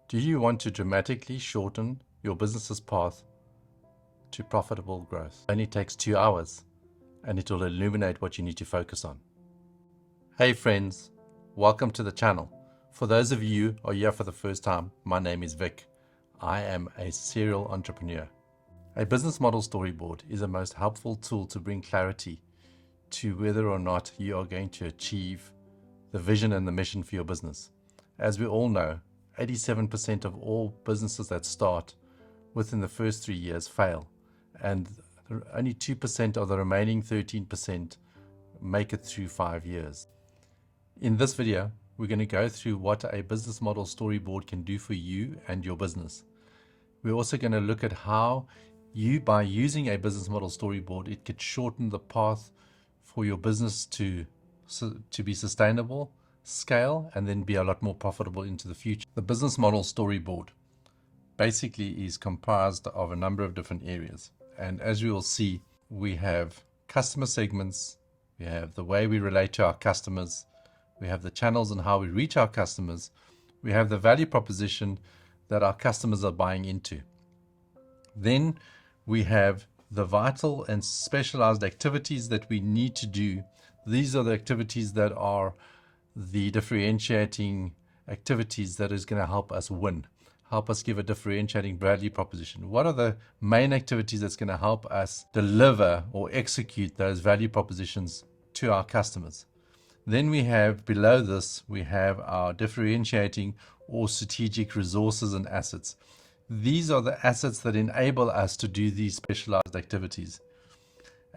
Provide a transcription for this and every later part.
Do you want to dramatically shorten your business's path to profitable growth? It only takes 2 hours and it will illuminate what you need to focus on. Hey friends, welcome to the channel. For those of you who are here for the first time, my name is Vic. I am a serial entrepreneur. A business model storyboard is a most helpful tool to bring clarity to whether or not you are going to achieve the vision and the mission for your business. As we all know, 87% of all businesses that start within the first 3 years fail, and only 2% of the remaining 13% make it through 5 years. In this video, we're going to go through what a business model storyboard can do for you and your business. We're also going to look at how you, by using a business model storyboard, it could shorten the path for your business to be sustainable, scale, and then be a lot more profitable into the future. The business model storyboard basically is comprised of a number of different areas. And as you will see, we have customer segments, we have the way we relate to our customers, we have the channels and how we reach our customers, we have the value proposition that our customers are buying into. Then we have the vital and specialized activities that we need to do. These are the activities that are the differentiating activities that is going to help us win, help us give a differentiating value proposition. What are the main activities that's going to help us deliver or execute those value propositions to our customers? Then we have below this, we have our differentiating or strategic resources and assets. These are the assets that enable us to do these specialized activities.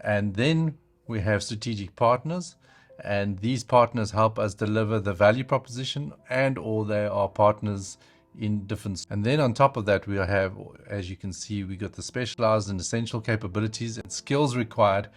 And then we have strategic partners, and these partners help us deliver the value proposition, and or they are partners in different. And then on top of that, we have, as you can see, we got the specialized and essential capabilities and skills required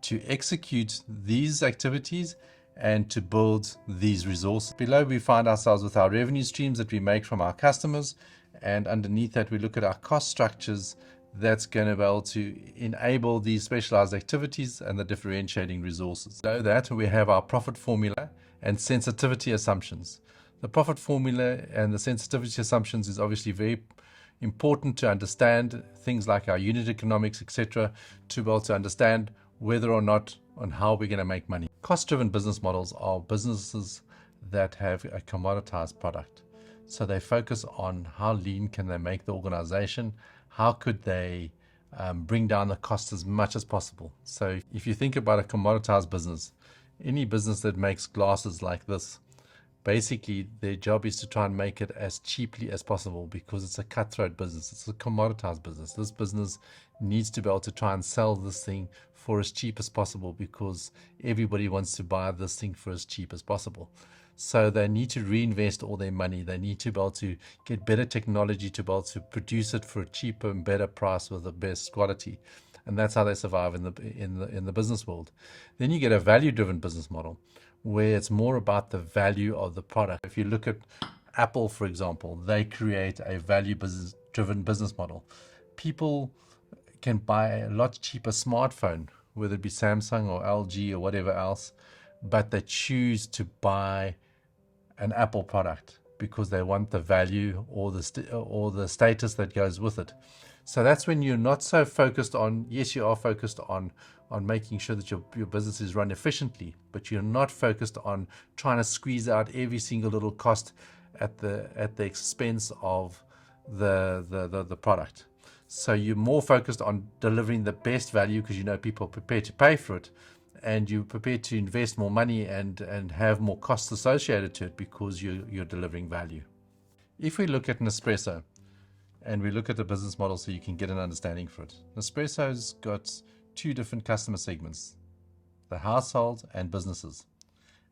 to execute these activities and to build these resources. Below, we find ourselves with our revenue streams that we make from our customers, and underneath that we look at our cost structures that's going to be able to enable these specialized activities and the differentiating resources. Below that, we have our profit formula and sensitivity assumptions. The profit formula and the sensitivity assumptions is obviously very important to understand things like our unit economics, etc., to be able to understand whether or not on how we're going to make money. Cost-driven business models are businesses that have a commoditized product. So they focus on how lean can they make the organization, how could they bring down the cost as much as possible. So if you think about a commoditized business, any business that makes glasses like this, basically their job is to try and make it as cheaply as possible because it's a cutthroat business. It's a commoditized business. This business needs to be able to try and sell this thing for as cheap as possible because everybody wants to buy this thing for as cheap as possible. So they need to reinvest all their money. They need to be able to get better technology to be able to produce it for a cheaper and better price with the best quality. And that's how they survive in the business world. Then you get a value-driven business model where it's more about the value of the product. If you look at Apple, for example, they create a value-driven business model. People can buy a lot cheaper smartphone, whether it be Samsung or LG or whatever else, but they choose to buy an Apple product because they want the value or the status that goes with it. So that's when you're not so focused on, yes, you are focused on making sure that your business is run efficiently, but you're not focused on trying to squeeze out every single little cost at the expense of the product. So you're more focused on delivering the best value because you know people are prepared to pay for it, and you're prepared to invest more money and have more costs associated to it because you're delivering value. If we look at Nespresso and we look at the business model so you can get an understanding for it, Nespresso's got two different customer segments, the household and businesses.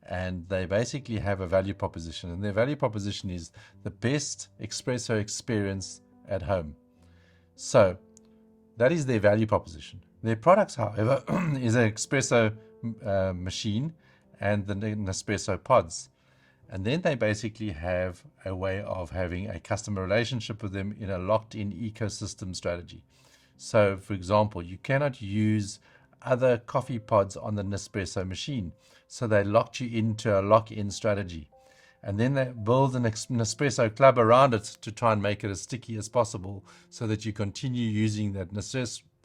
And they basically have a value proposition, and their value proposition is the best espresso experience at home. So that is their value proposition. Their products, however, is an espresso machine and the Nespresso pods. And then they basically have a way of having a customer relationship with them in a locked-in ecosystem strategy. So, for example, you cannot use other coffee pods on the Nespresso machine. So they locked you into a lock-in strategy. And then they build an Nespresso club around it to try and make it as sticky as possible so that you continue using that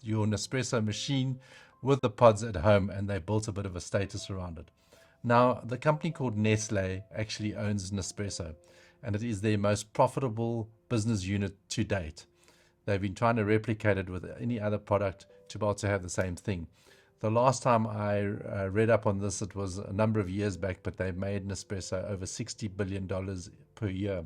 your Nespresso machine with the pods at home, and they built a bit of a status around it. Now, the company called Nestle actually owns Nespresso, and it is their most profitable business unit to date. They've been trying to replicate it with any other product to be able to have the same thing. The last time I read up on this, it was a number of years back, but they made Nespresso over $60 billion per year.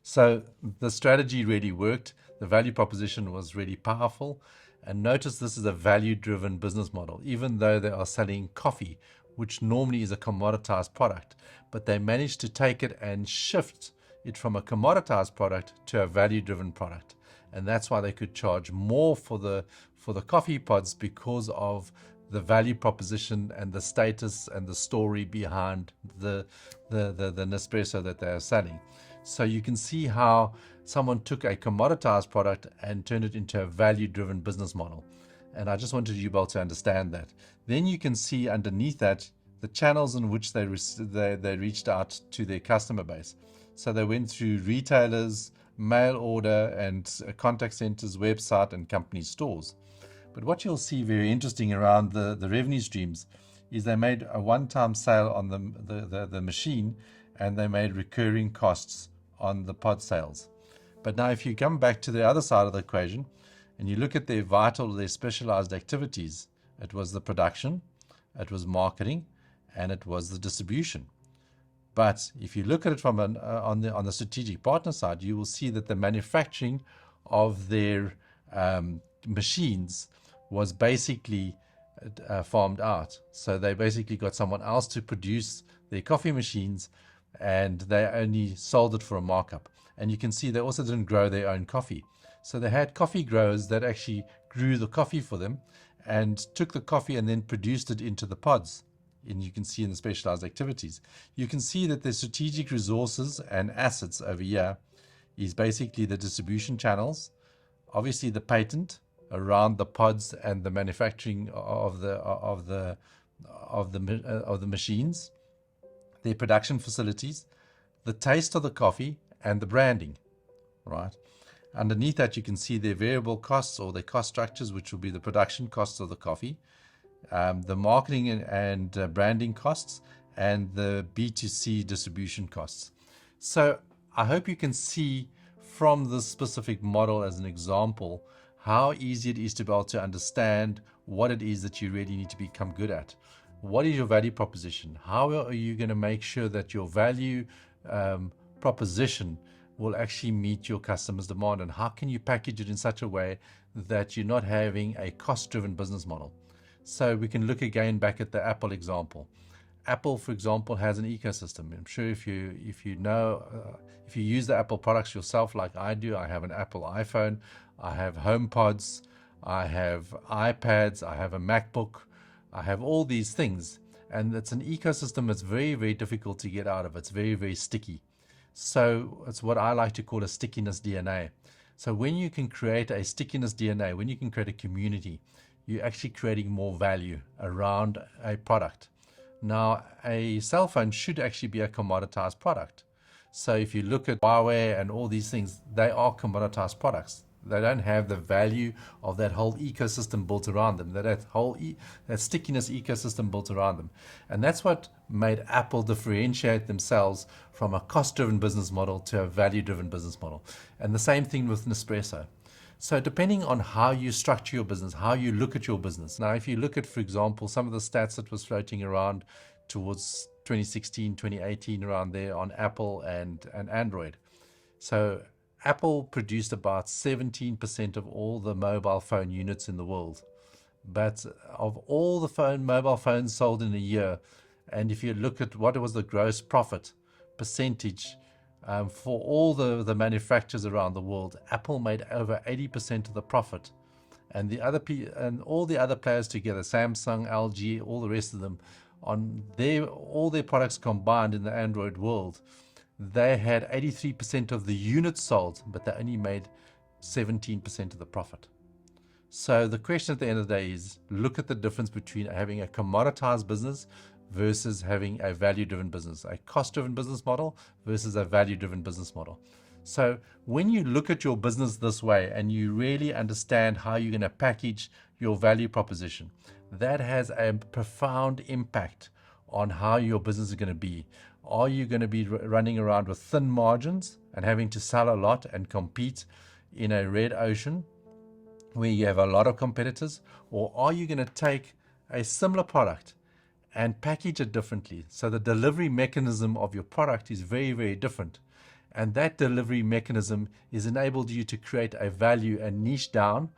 So the strategy really worked. The value proposition was really powerful. And notice this is a value-driven business model, even though they are selling coffee, which normally is a commoditized product. But they managed to take it and shift it from a commoditized product to a value-driven product. And that's why they could charge more for the coffee pods, because of the value proposition and the status and the story behind the Nespresso that they are selling. So you can see how someone took a commoditized product and turned it into a value-driven business model. And I just wanted you all to understand that. Then you can see underneath that the channels in which they reached out to their customer base. So they went through retailers, mail order, and contact centers, website, and company stores. But what you'll see very interesting around the revenue streams is they made a one-time sale on the machine, and they made recurring costs on the pod sales. But now if you come back to the other side of the equation and you look at their specialized activities, it was the production, it was marketing, and it was the distribution. But if you look at it from on the strategic partner side, you will see that the manufacturing of their machines was basically farmed out. So they basically got someone else to produce their coffee machines, and they only sold it for a markup. And you can see they also didn't grow their own coffee. So they had coffee growers that actually grew the coffee for them and took the coffee and then produced it into the pods. And you can see in the specialized activities, you can see that the strategic resources and assets over here is basically the distribution channels, obviously the patent around the pods and the manufacturing of the machines, their production facilities, the taste of the coffee, and the branding, right? Underneath that, you can see their variable costs or their cost structures, which will be the production costs of the coffee, the marketing and branding costs, and the B2C distribution costs. So I hope you can see from this specific model as an example how easy it is to be able to understand what it is that you really need to become good at. What is your value proposition? How are you going to make sure that your value proposition will actually meet your customers' demand? And how can you package it in such a way that you're not having a cost-driven business model? So we can look again back at the Apple example. Apple, for example, has an ecosystem. I'm sure if you use the Apple products yourself like I do, I have an Apple iPhone, I have HomePods, I have iPads, I have a MacBook, I have all these things. And it's an ecosystem that's very, very difficult to get out of. It's very, very sticky. So it's what I like to call a stickiness DNA. So when you can create a stickiness DNA, when you can create a community, you're actually creating more value around a product. Now, a cell phone should actually be a commoditized product. So if you look at Huawei and all these things, they are commoditized products. They don't have the value of that whole ecosystem built around them, that stickiness ecosystem built around them. And that's what made Apple differentiate themselves from a cost-driven business model to a value-driven business model. And the same thing with Nespresso. So depending on how you structure your business, how you look at your business. Now, if you look at, for example, some of the stats that was floating around towards 2016, 2018, around there on Apple and Android. So Apple produced about 17% of all the mobile phone units in the world. But of all the mobile phones sold in a year, and if you look at what was the gross profit percentage for all the manufacturers around the world, Apple made over 80% of the profit. And all the other players together, Samsung, LG, all the rest of them, all their products combined in the Android world, they had 83% of the units sold, but they only made 17% of the profit. So the question at the end of the day is, look at the difference between having a commoditized business versus having a value-driven business, a cost-driven business model versus a value-driven business model. So when you look at your business this way and you really understand how you're going to package your value proposition, that has a profound impact on how your business is going to be. Are you going to be running around with thin margins and having to sell a lot and compete in a red ocean where you have a lot of competitors? Or are you going to take a similar product and package it differently? So the delivery mechanism of your product is very, very different. And that delivery mechanism is enabled you to create a value and niche down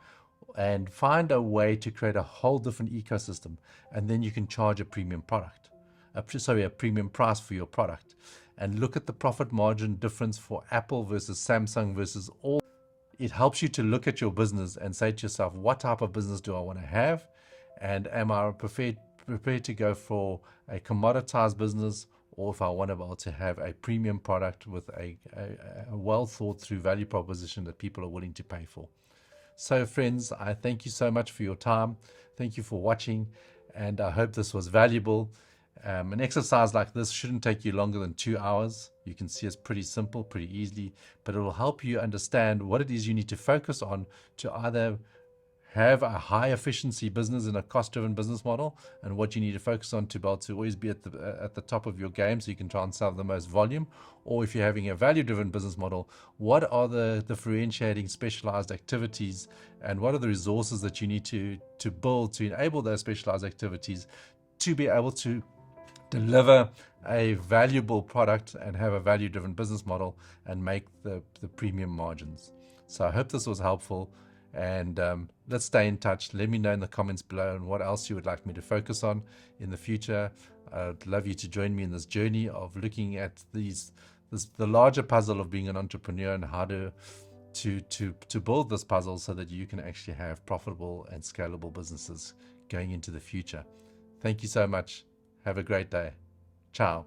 and find a way to create a whole different ecosystem. And then you can charge a premium product, a premium price for your product. And look at the profit margin difference for Apple versus Samsung versus all. It helps you to look at your business and say to yourself, what type of business do I want to have? And am I prepared to go for a commoditized business, or if I want to be able to have a premium product with a well thought through value proposition that people are willing to pay for. So friends, I thank you so much for your time. Thank you for watching, and I hope this was valuable. An exercise like this shouldn't take you longer than 2 hours. You can see it's pretty simple, pretty easily, but it will help you understand what it is you need to focus on to either have a high efficiency business in a cost-driven business model, and what you need to focus on to be able to always be at the top of your game so you can try and sell the most volume. Or if you're having a value-driven business model, what are the differentiating specialized activities and what are the resources that you need to build to enable those specialized activities to be able to deliver a valuable product and have a value-driven business model and make the premium margins. So I hope this was helpful, and let's stay in touch. Let me know in the comments below and what else you would like me to focus on in the future. I'd love you to join me in this journey of looking at the larger puzzle of being an entrepreneur and how to build this puzzle so that you can actually have profitable and scalable businesses going into the future. Thank you so much. Have a great day. Ciao.